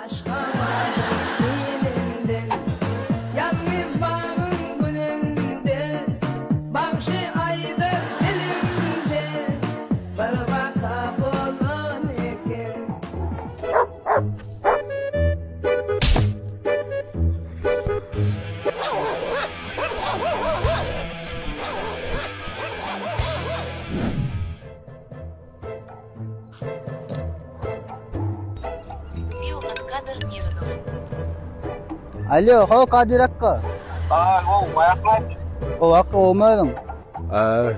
Aşka vardım dilinden, yanmıyor bağın gülünde, bakşı aydır dilimde, bir vaka bulan ekin. Мил Анкадр Мирнов. Alo, ho Kadir Akka. O ayaklar. O Akka olmadın.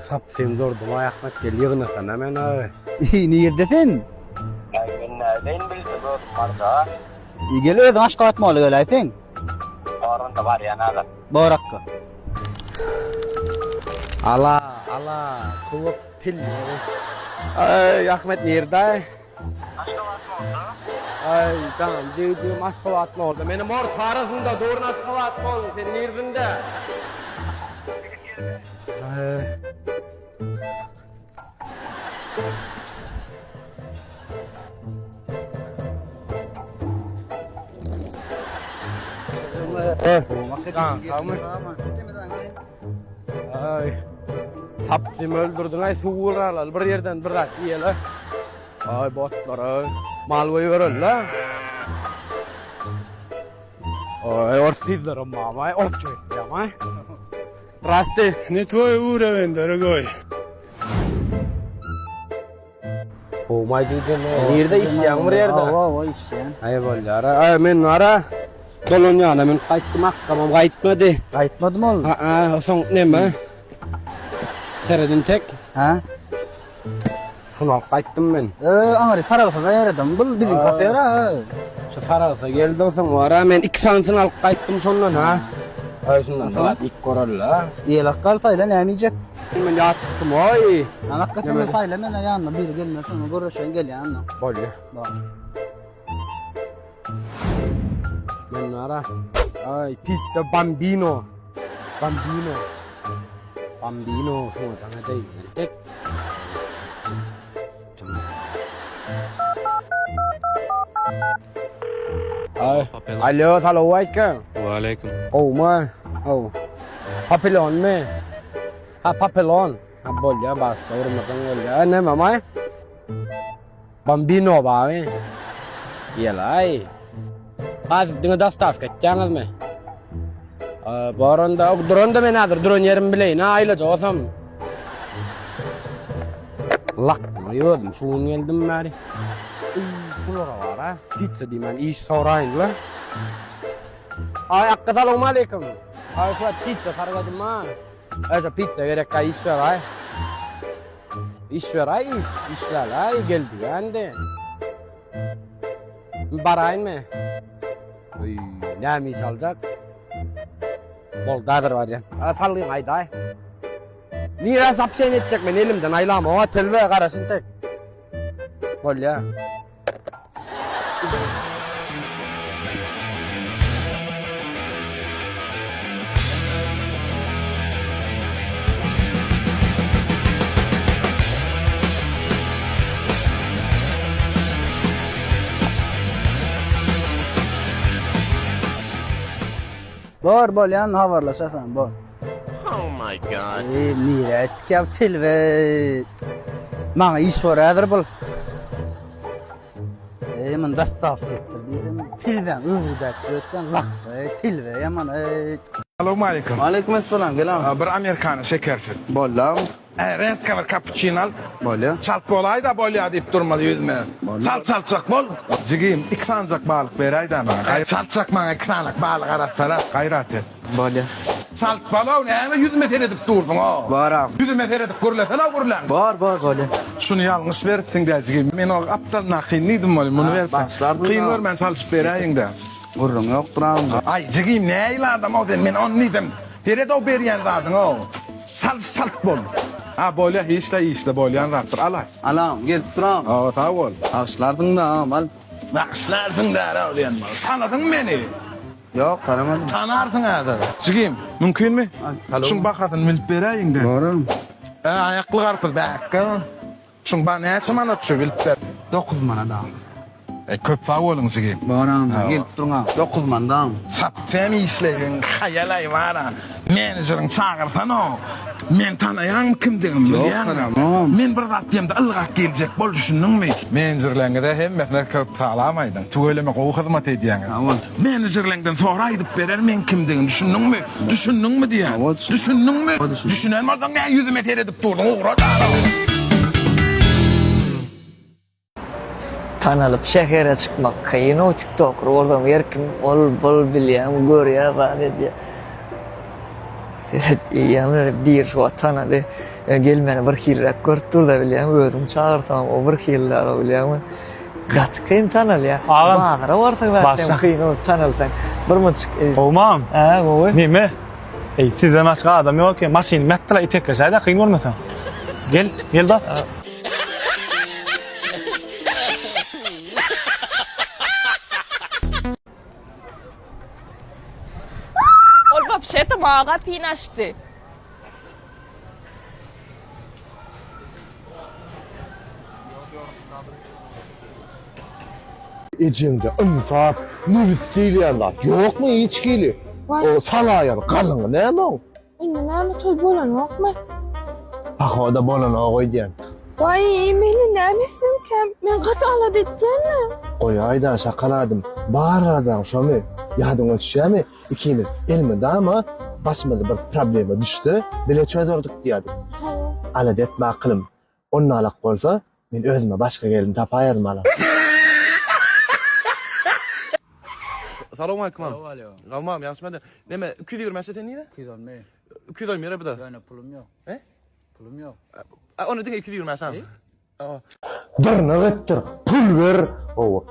Sap sen durdum ayakmak geliyorsun sen hemen abi. Neredesin? Ben neyin bildi bu marka? Geliyorsun aşk atma oluyor geliyorsun. Oranda var ya nada. Bor Akka. Ala kılıp pil. Ay Ahmet nerede? Ay tamam cıvcığım aşkı atma orada. Benim or tarafında doğru aşkı atma oğlum senin nerede? Ay. Saptım öldürdün ay suğurarlar bir yerden bir rak yiyeler. Ay botlar ay. Malvayı verir la. Ay orsizler amma ay orçu ettim ay. Rasti. Не твой уровень, дорогой. Kovmacıcım nerede işyan bir yerde? Ava işyan. Ay bollara ay men ara. Dolonyana men qaytdım akkamam qaytmadı. Kayıtmadım oğlum. O son neme? Seredin tek. Ha? Şunu alıp qaytdım ben. Amari faralfa yaradım. Bul bizim kafeye ra. Sefer alsa geldi olsan var ha men 2 sansını alıp qaytdım sondan ha. Ay şundan salat ilk koralla. Yelak kalfayla ne yemeyecek? Men yattım oy. Hakikaten ben fayla men yanına bir gelme sonra görüşen gel yanına. Bolya. Bak. Men ara. Ay pizza bambino. Bambino şunu cana değil. Tek. Ay. Alo, salaamaaleykum. Waalaikum. Kovma. Oh. Papelon mi? Ha papelon. Ha bolya bas. Urmasan bolya. Ne mamay? Bambino ba mi? Yelay. Az dinga dastaf ketcanız mı? Baranda, drone men adır. Drone yerim bileyin. Ha ayla jawsam. Lak. Yordum. Şunu geldim bari. Şulara var ha. Pizza dimen iş sorayın la. Ay assalamualaikum. Ay şu pizza sargadım ha. Ay şu pizza gerek ka iş ver ay. İş ver ay işler ay geldi yani. Barayın mı? Uy ne mi alacak? Bol dadır var ya. Sallayın ayda ay. Niye sapşen edecek ben elimden aylama. O telve karasın tek. Bol ya. Bol yanına havarlaşasan bol. Oh my god. Mira tikav tilve. Mana iş var adır bol. Yaman dastaf getirdim. Tilven ıvıdak götten lak tilve yaman. السلام عليكم. Aleykümselam gelam. Bir Amerikanı şekersiz. Bollam. Rens kadar cappuccino al. Bolya. Çalt bolay da bolya deyip durmadı yüzme. Salçak bol. Cigim 2 sancak balık beray da bana. Salçak bana 2 sancak balık arasana. Gayret et. Bolya. Salt balığı ne? 100 metre edip durdun o. Baram. 100 metre edip gurlasana gurlan. Bar bolya. Şunu yanlış veripsin de cigim. Men o aptal nakilliydim oğlum bunu ver. başlardın da. Kıyın ver ben salçıp berayın da. Gurrum yok duram. Ay cigim ne eyladım o den men onliydim. Tere de o beriyen zadın o. Salt bol. Ha bolya işte bolyan zaptır alay. Alam gel duram. Aa sağ ol. Ağışlardın da amal. Nakışlardın da ara oluyan mal. Tanıdın beni. Yok tanımadım. Tanardın adı. Çıkayım. Mümkün mü? Şun bakadın bilip bereyim de. Doğru. Ayaklı karpuz bakka. Şun bana ne zaman atıyor bilip ver. 9 mana da. Köp sağ bolun sigim. Baran, Ha, gelip durma. 9 mandan. Sattem işleyin hayalay vara. Menajerin çağırsan o. Men tanayan kimdigim bilýän. karamam. Men bir zat diýemde ılgak geljek bol düşündiňmi? Menajerlerine hem mehmet köp sağlamaydın. Tügeleme gowy hyzmat edýäň. Awal. Menajerlerden sonra aýdyp berer men kimdigim düşündiňmi? Düşündiňmi diýär. Awal. Düşündiňmi? Düşündüm. Düşünelmezden ne yüzüme teredip durdun uğra. Tanalıp şehre çıkmak kıyın o TikToker oradan yerkim ol bol bilýän görýär galet diye. Seret ýa bir şu tanadı gelmeni bir hilrak görtür da bilýän özüm çağırsam o bir hillar bilýän. Gat kıyın tanal ya. Ağam. Bazara varsa Başla. zaten kıyın o tanalsan. Bir mıçık. Olmam. Ha bu. Nime? Sizde başka adam yok ki. Masin metra itekleşeydi kıyın olmasın. Gel da. Он вообще-то мага пинашты. İçinde insaf, nüfus diýýärler. Ýokmy içkili? O salaýar, galyň näme o? Indi näme toy bolan ýokmy? Pahoda bolan oýdýan. Vay, meni nämesin kem? Men gat alad etjenmi? Oýaýda şakaladym. Barradan şomy. Ýadyňa düşýärmi? İkimiz elmede ama başymyza bir problema düşdi. Bile çözerdik diýärdik. Alad etmä kılym. Onnalak bolsa, men özüme başga gelin tapaýarym ala. Salam aleykum. Gamam ýaşmady. Neme 220 meseten nire? 210. 220 bir de. Yani pulum yok. He? Pulum yok. Onu diňe 220 sam. Dırnak ettir, pul ver. O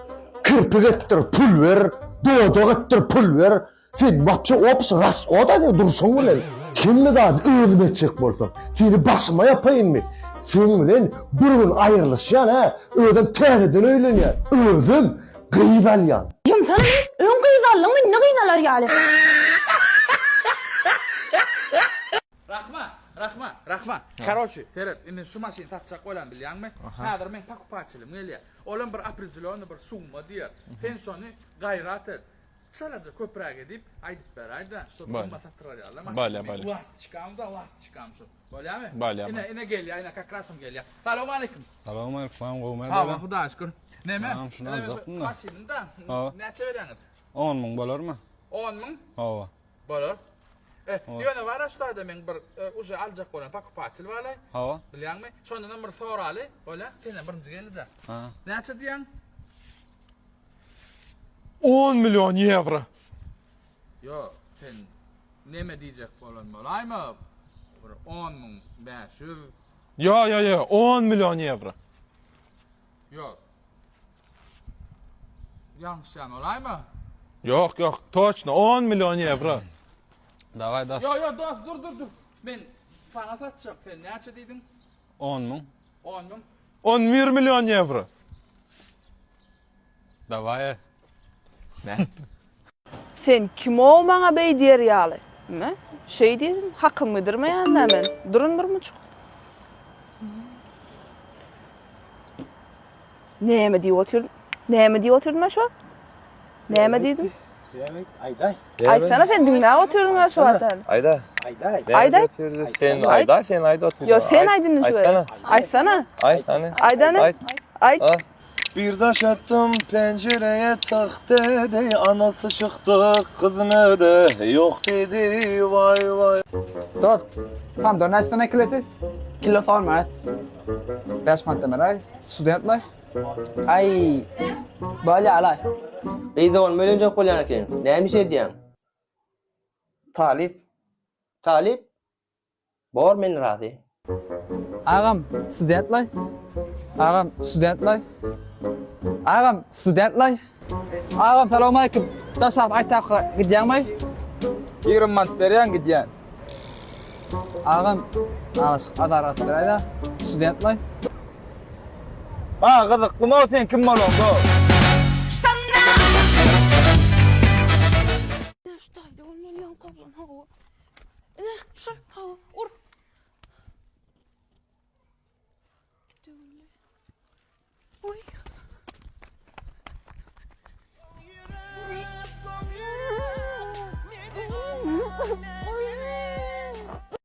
kirpik ettir, pul ver. Dodak ettir, pul ver. Sen bapça ops raskoda diye dursun bilen. Kimle daha özüm etcek bolsa, seni başıma yapayım mı? Sen bilen bir gün ayrılışyan ha, öden tehdiden öýlenýär. Özüm gıyvalyan. Yum sana men ön gıyzallyň men ne gıyzalar ýaly. Rahma. Karoçi, Ferhat, indi şu maşini satsak bolan bilýänmi? Häzir men pakupaçylym gelýär. Olan bir aprilçilony bir summa diýär. Sen şonu gaýrat et. Salaca köpräk edip aýdyp beräýdi. Şu bomba satyrýarlar. Lastikam şu. Bolýarmy? Ine gelýär, ine kakrasym gelýär. Salam aleykum. Salam aleykum gowmady. Ha, Hudaýa şükür. Neme? Tamam, şunu alacakdım da. Maşinini da. Näçe berýäňiz? 10 000 bolarmy? 10 000? Hawa. Bolar. Ýöne bara şurada men bir uje aljak bolan pakupaçyl balay. Hawa. Bilýärmi? Şondan bir soraly, ola, sene birinji geldi. Ha. Näçe diýäň? 10 milyon euro. Yo, sen neme diýjek bolan bolaymy? Bir 10.500. Yo, 10 milyon euro. Yo. Ýanşyam olaymy? Yok, точно 10 milyon euro. Davay da. Yo, dur. Men sana satjak, sen näçe diýdiň? 10 000. 10 000. 11 milyon euro. Davay. Sen kim o maňa beýdiýär ýaly? Ne? Şey diýdim, hakymy dirmeýän men. Durun bir muçuk. Näme diýip oturdun şu? Näme diýdim? Ayday. Ay sana sen dinläp oturdun şu wagtda. Ayda. Ayday. Ayday. Sen ayda, sen ayda otur. Yo sen aydın şu. Ay sana. Ay sana. Aydany. Ay. Bir daş attım pencereye tak dedi. Anası çıktı kızını de yok dedi. Vay. Dot. Tam da näçe tane kileti? Kilo format. 5 manat meray. Studentlar. Ay. Böyle alay. İyi 10 milyon çok bolýan eken. Näme şey diýäň? Talip. Bor men razy. Ağam studentlar. Ağam salam aleykum. Dasap aytaqqa gidýärmi? 20 manat berýän gidýän. Ağam adarat berýär. Studentlar. Ba gyzyklyma sen kim bolan go? Ştayda olmayan kablan hava. Ne? Şu hava. Ur. Oy.